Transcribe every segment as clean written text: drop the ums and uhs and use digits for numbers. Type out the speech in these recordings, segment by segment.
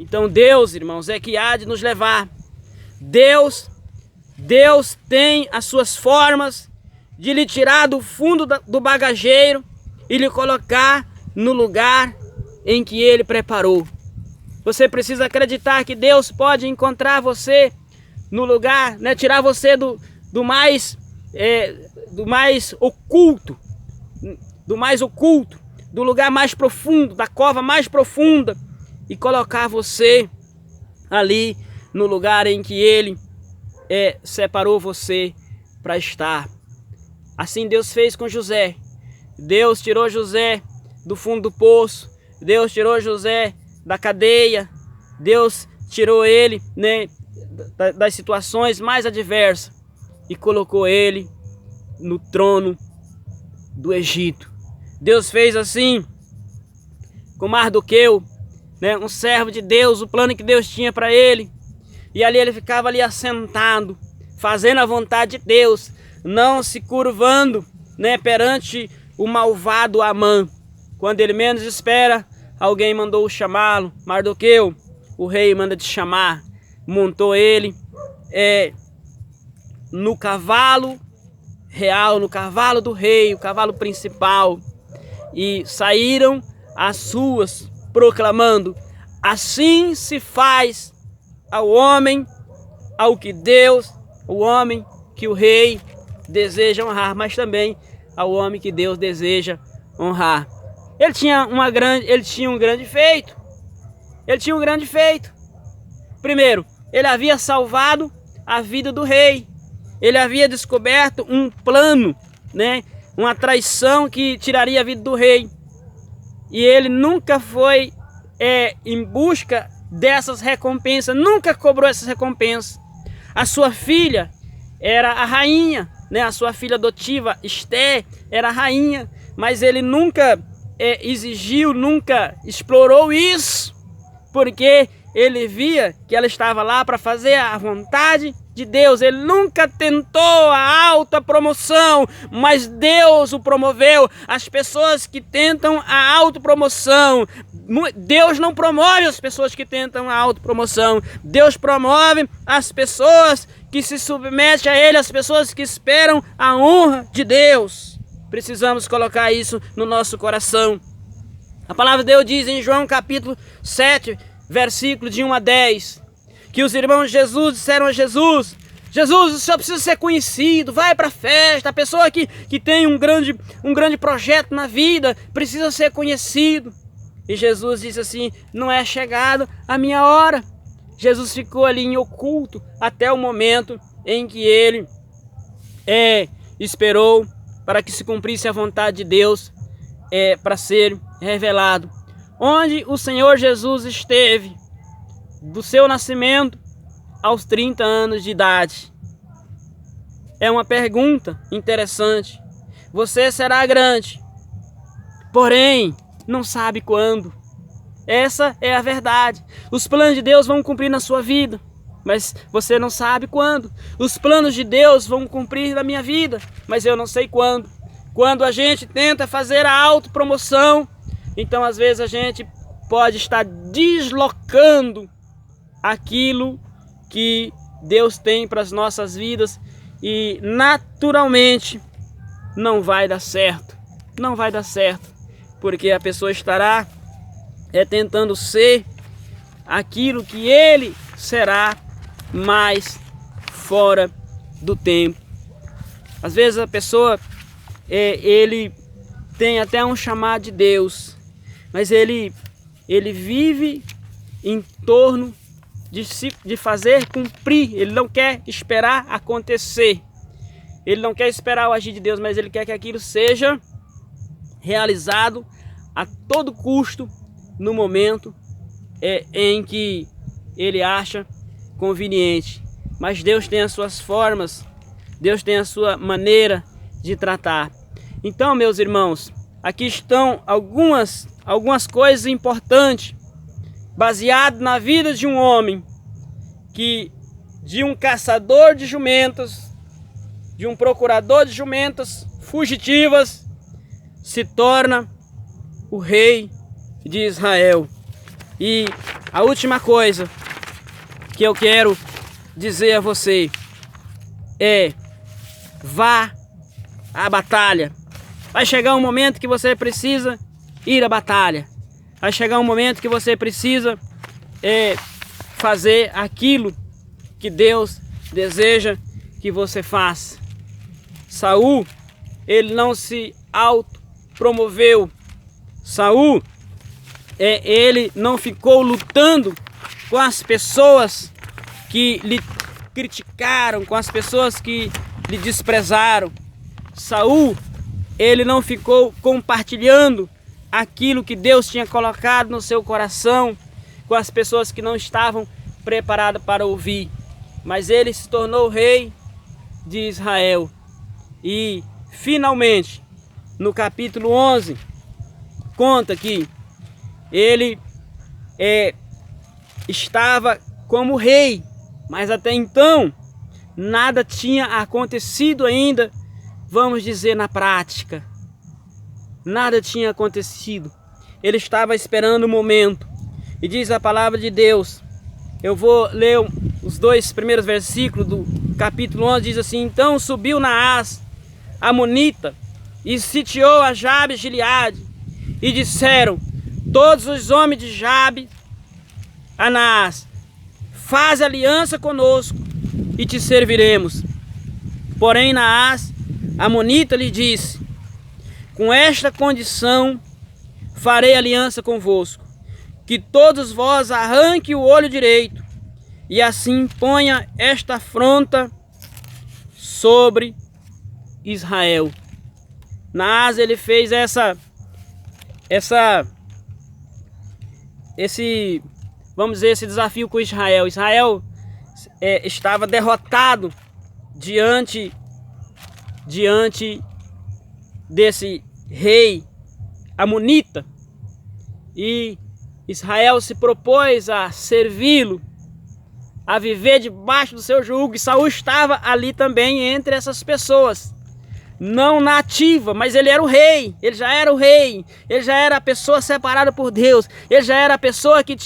Então Deus, irmãos, é que há de nos levar. Deus tem as suas formas de lhe tirar do fundo do bagageiro e lhe colocar no lugar em que Ele preparou. Você precisa acreditar que Deus pode encontrar você no lugar, né? Tirar você do mais oculto, do lugar mais profundo, da cova mais profunda, e colocar você ali no lugar em que Ele separou você para estar. Assim Deus fez com José. Deus tirou José do fundo do poço. Deus tirou José da cadeia. Deus tirou ele, né, das situações mais adversas e colocou ele no trono do Egito. Deus fez assim com Mardoqueu, né, um servo de Deus, o plano que Deus tinha para ele. E ali ele ficava ali assentado, fazendo a vontade de Deus, não se curvando, né, perante o malvado Amã. Quando ele menos espera, alguém mandou chamá-lo. Mardoqueu, o rei manda te chamar. Montou ele no cavalo real, no cavalo do rei, o cavalo principal. E saíram às ruas proclamando: assim se faz ao homem, ao que Deus, o homem que o rei deseja honrar, mas também ao homem que Deus deseja honrar. Ele tinha um grande feito. Primeiro, ele havia salvado a vida do rei. Ele havia descoberto um plano, né, uma traição que tiraria a vida do rei. E ele nunca foi em busca dessas recompensas, nunca cobrou essas recompensas. A sua filha era a rainha, né? A sua filha adotiva, Esté, era a rainha, mas ele nunca exigiu, nunca explorou isso, porque ele via que ela estava lá para fazer a vontade de Deus. Ele nunca tentou a autopromoção, mas Deus o promoveu. As pessoas que tentam a autopromoção, Deus não promove as pessoas que tentam a autopromoção. Deus promove as pessoas que se submetem a Ele, as pessoas que esperam a honra de Deus. Precisamos colocar isso no nosso coração. A palavra de Deus diz em João capítulo 7, versículo de 1 a 10, que os irmãos de Jesus disseram a Jesus: Jesus, o Senhor precisa ser conhecido, vai para a festa. A pessoa que tem um grande projeto na vida precisa ser conhecido. E Jesus disse assim: não é chegado a minha hora. Jesus ficou ali em oculto até o momento em que ele esperou para que se cumprisse a vontade de Deus, para ser revelado. Onde o Senhor Jesus esteve do seu nascimento aos 30 anos de idade? É uma pergunta interessante. Você será grande, porém não sabe quando. Essa é a verdade. Os planos de Deus vão cumprir na sua vida, mas você não sabe quando. Os planos de Deus vão cumprir na minha vida, mas eu não sei quando. Quando a gente tenta fazer a autopromoção, então às vezes a gente pode estar deslocando aquilo que Deus tem para as nossas vidas e naturalmente não vai dar certo. Não vai dar certo, porque a pessoa estará tentando ser aquilo que ele será, mais fora do tempo. Às vezes a pessoa ele tem até um chamado de Deus, mas ele vive em torno de fazer cumprir. Ele não quer esperar acontecer, ele não quer esperar o agir de Deus, mas ele quer que aquilo seja realizado a todo custo, no momento em que ele acha conveniente. Mas Deus tem as suas formas, Deus tem a sua maneira de tratar. Então, meus irmãos, aqui estão algumas coisas importantes, baseado na vida de um homem, de um caçador de jumentas, de um procurador de jumentas fugitivas, se torna o rei de Israel. E a última coisa que eu quero dizer a você é: vá à batalha. Vai chegar um momento que você precisa ir à batalha. Vai chegar um momento que você precisa fazer aquilo que Deus deseja que você faça. Saul, ele não se autopromoveu. Saul, ele não ficou lutando com as pessoas que lhe criticaram, com as pessoas que lhe desprezaram. Saul, ele não ficou compartilhando aquilo que Deus tinha colocado no seu coração com as pessoas que não estavam preparadas para ouvir. Mas ele se tornou rei de Israel. E finalmente, no capítulo 11, conta que ele estava como rei, mas até então nada tinha acontecido ainda, vamos dizer, na prática. Nada tinha acontecido. Ele estava esperando o momento. E diz a palavra de Deus, eu vou ler os 2 primeiros versículos do capítulo 11, diz assim: então subiu Naás, amonita, e sitiou a Jabes de Gileade, e disseram todos os homens de Jabes a Naás: faz aliança conosco e te serviremos. Porém Naás, amonita, lhe disse: com esta condição farei aliança convosco, que todos vós arranque o olho direito, e assim ponha esta afronta sobre Israel. Naás, ele fez esse desafio com Israel. Israel estava derrotado diante desse rei amonita, e Israel se propôs a servi-lo, a viver debaixo do seu jugo, e Saul estava ali também entre essas pessoas, não na ativa, mas ele era o rei, ele já era o rei, ele já era a pessoa separada por Deus, ele já era a pessoa que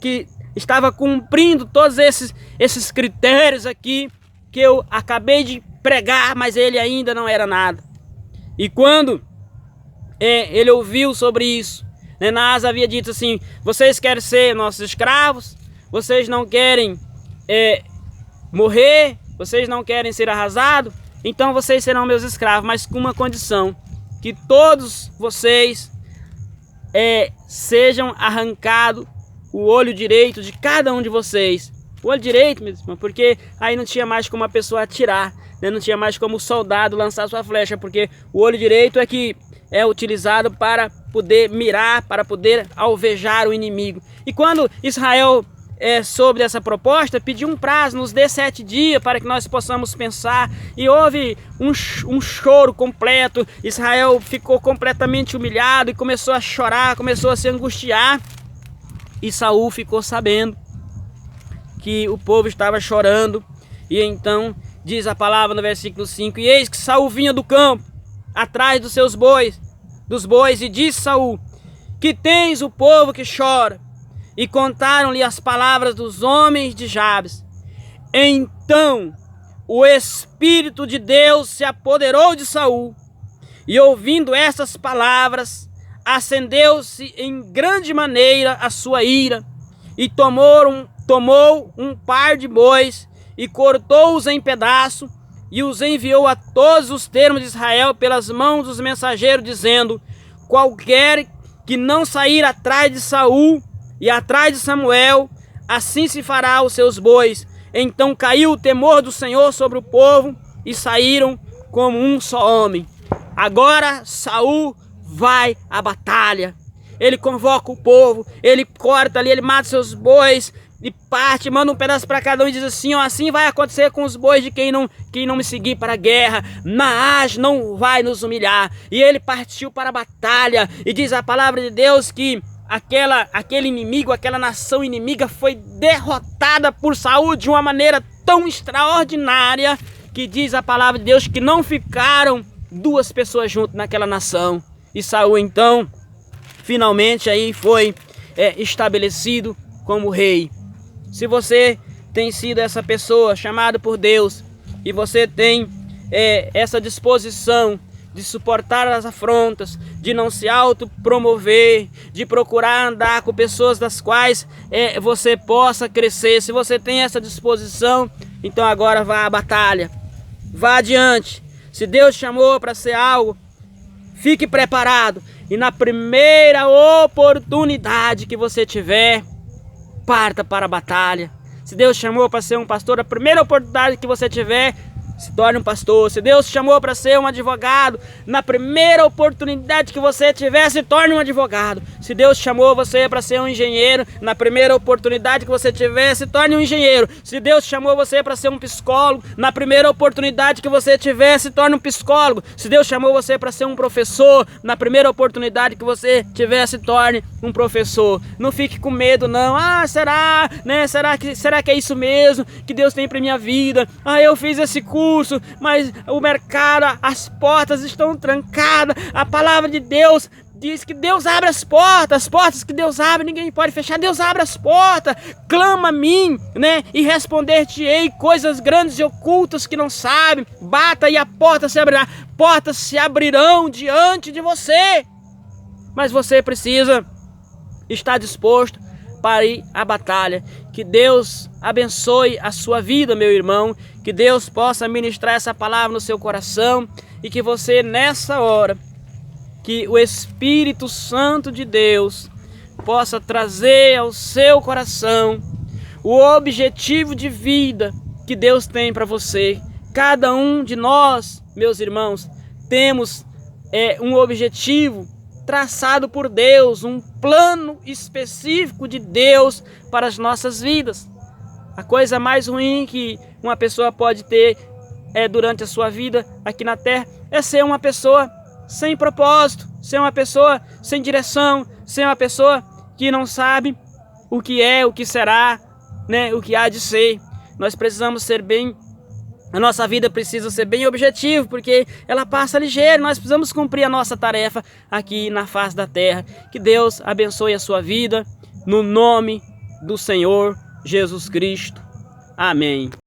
que estava cumprindo todos esses critérios aqui que eu acabei de pregar, mas ele ainda não era nada. E quando ele ouviu sobre isso, Naás havia dito assim: vocês querem ser nossos escravos, vocês não querem morrer, vocês não querem ser arrasados, então vocês serão meus escravos, mas com uma condição: que todos vocês sejam arrancados o olho direito de cada um de vocês. O olho direito mesmo, porque aí não tinha mais como a pessoa atirar, né? Não tinha mais como o soldado lançar sua flecha, porque o olho direito é que é utilizado para poder mirar, para poder alvejar o inimigo. E quando Israel soube dessa proposta, pediu um prazo, nos dê 7 dias para que nós possamos pensar, e houve um choro completo. Israel ficou completamente humilhado e começou a chorar, começou a se angustiar, e Saul ficou sabendo que o povo estava chorando. E então diz a palavra no versículo 5: e eis que Saul vinha do campo atrás dos seus bois, e disse Saul: que tens o povo que chora? E contaram-lhe as palavras dos homens de Jabes. Então o Espírito de Deus se apoderou de Saul, e ouvindo essas palavras, acendeu-se em grande maneira a sua ira, e tomou um par de bois, e cortou-os em pedaço, e os enviou a todos os termos de Israel pelas mãos dos mensageiros, dizendo: qualquer que não sair atrás de Saul e atrás de Samuel, assim se fará aos seus bois. Então caiu o temor do Senhor sobre o povo, e saíram como um só homem. Agora Saul vai à batalha. Ele convoca o povo, ele corta ali, ele mata seus bois, e parte, manda um pedaço para cada um e diz assim: ó, assim vai acontecer com os bois de quem não me seguir para a guerra. Naás não vai nos humilhar. E ele partiu para a batalha, e diz a palavra de Deus que aquele inimigo, aquela nação inimiga foi derrotada por Saul de uma maneira tão extraordinária, que diz a palavra de Deus que não ficaram 2 pessoas juntas naquela nação. E Saul então finalmente aí foi estabelecido como rei. Se você tem sido essa pessoa chamada por Deus e você tem essa disposição de suportar as afrontas, de não se autopromover, de procurar andar com pessoas das quais você possa crescer. Se você tem essa disposição, então agora vá à batalha, vá adiante. Se Deus chamou para ser algo, fique preparado e na primeira oportunidade que você tiver, parta para a batalha. Se Deus chamou para ser um pastor, a primeira oportunidade que você tiver, se torne um pastor. Se Deus chamou para ser um advogado, na primeira oportunidade que você tiver, se torne um advogado. Se Deus chamou você para ser um engenheiro, na primeira oportunidade que você tiver, se torne um engenheiro. Se Deus chamou você para ser um psicólogo, na primeira oportunidade que você tiver, se torne um psicólogo. Se Deus chamou você para ser um professor, na primeira oportunidade que você tiver, se torne um professor. Não fique com medo não. Será, né? Será que é isso mesmo que Deus tem para minha vida? Eu fiz esse curso, mas o mercado, as portas estão trancadas. A palavra de Deus diz que Deus abre as portas que Deus abre, ninguém pode fechar. Deus abre as portas, clama a mim, né? E responder-te-ei coisas grandes e ocultas que não sabe. Bata e a porta se abrirá. Portas se abrirão diante de você. Mas você precisa estar disposto para ir à batalha. Que Deus abençoe a sua vida, meu irmão. Que Deus possa ministrar essa palavra no seu coração. E que você nessa hora, que o Espírito Santo de Deus possa trazer ao seu coração o objetivo de vida que Deus tem para você. Cada um de nós, meus irmãos, temos um objetivo traçado por Deus, um plano específico de Deus para as nossas vidas. A coisa mais ruim que uma pessoa pode ter durante a sua vida aqui na terra é ser uma pessoa sem propósito, ser uma pessoa sem direção, ser uma pessoa que não sabe o que é, o que será, né, o que há de ser. Nós precisamos ser bem, a nossa vida precisa ser bem objetiva, porque ela passa ligeiro. Nós precisamos cumprir a nossa tarefa aqui na face da terra. Que Deus abençoe a sua vida, no nome do Senhor Jesus Cristo. Amém.